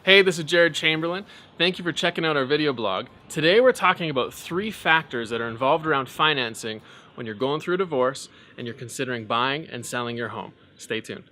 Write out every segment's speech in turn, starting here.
Hey, this is Jared Chamberlain. Thank you for checking out our video blog. Today we're talking about 3 factors that are involved around financing when you're going through a divorce and you're considering buying and selling your home. Stay tuned.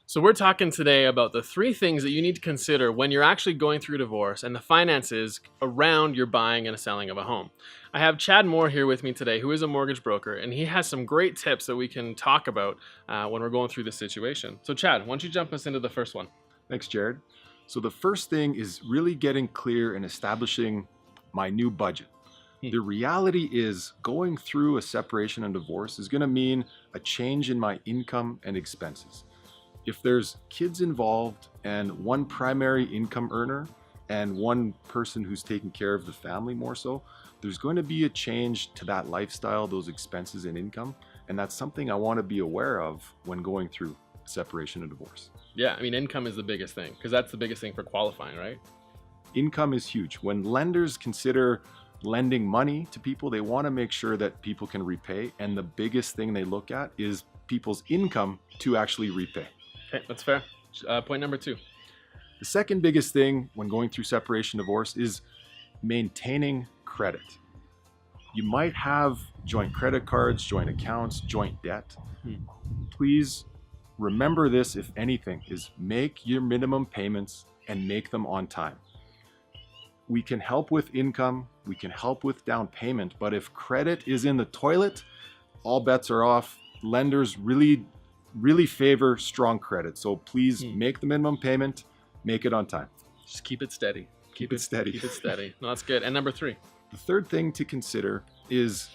So we're talking today about the 3 things that you need to consider when you're actually going through a divorce and the finances around your buying and selling of a home. I have Chad Moore here with me today, who is a mortgage broker, and he has some great tips that we can talk about when we're going through this situation. So Chad, why don't you jump us into the first one? Thanks, Jared. So the first thing is really getting clear and establishing my new budget. The reality is going through a separation and divorce is going to mean a change in my income and expenses. If there's kids involved and one primary income earner and one person who's taking care of the family more so, there's going to be a change to that lifestyle, those expenses and income. And that's something I want to be aware of when going through separation and divorce. Yeah, I mean, income is the biggest thing because that's the biggest thing for qualifying, right? Income is huge. When lenders consider lending money to people, they want to make sure that people can repay. And the biggest thing they look at is people's income to actually repay. Okay, that's fair. Point number 2. The second biggest thing when going through separation divorce is maintaining credit. You might have joint credit cards, joint accounts, joint debt. Please remember this, if anything, is make your minimum payments and make them on time. We can help with income, we can help with down payment, but if credit is in the toilet, all bets are off. Lenders really favor strong credit. So please make the minimum payment, make it on time. Just keep it steady. Keep it steady. Keep it steady. No, that's good. And number 3. The third thing to consider is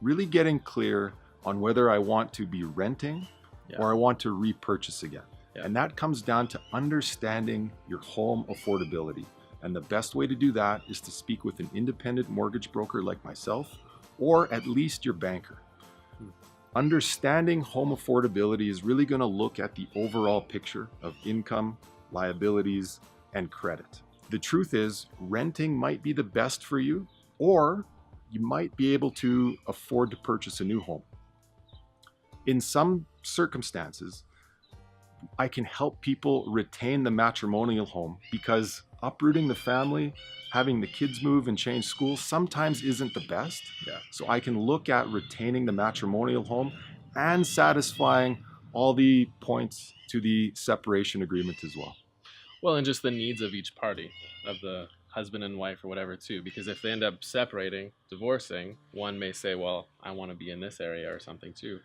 really getting clear on whether I want to be renting or I want to repurchase again. And that comes down to understanding your home affordability. And the best way to do that is to speak with an independent mortgage broker like myself, or at least your banker. Understanding home affordability is really going to look at the overall picture of income, liabilities, and credit. The truth is, renting might be the best for you, or you might be able to afford to purchase a new home. In some circumstances, I can help people retain the matrimonial home because uprooting the family, having the kids move and change schools sometimes isn't the best. So I can look at retaining the matrimonial home and satisfying all the points to the separation agreement as well. Well, and just the needs of each party, of the husband and wife or whatever too, because if they end up separating, divorcing, one may say, well, I want to be in this area or something too.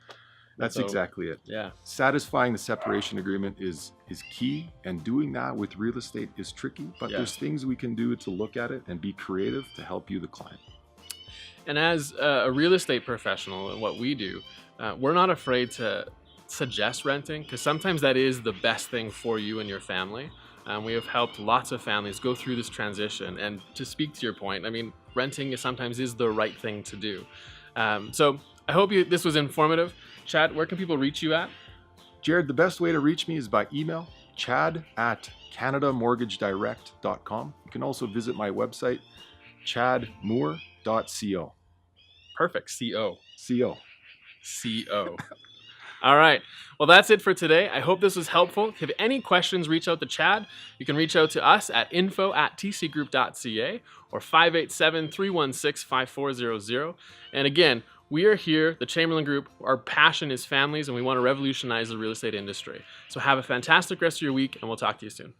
That's exactly it. Yeah. Satisfying the separation agreement is key, and doing that with real estate is tricky, but there's things we can do to look at it and be creative to help you, the client. And as a real estate professional and what we do, we're not afraid to suggest renting because sometimes that is the best thing for you and your family. We have helped lots of families go through this transition, and to speak to your point, I mean, renting sometimes is the right thing to do. So I hope this was informative. Chad, where can people reach you at? Jared, the best way to reach me is by email, chad@canadamortgagedirect.com. You can also visit my website, chadmoore.co. Perfect. C-O. C-O. All right. Well, that's it for today. I hope this was helpful. If you have any questions, reach out to Chad. You can reach out to us at info@tcgroup.ca or 587-316-5400. And again, we are here, the Chamberlain Group. Our passion is families, and we want to revolutionize the real estate industry. So have a fantastic rest of your week, and we'll talk to you soon.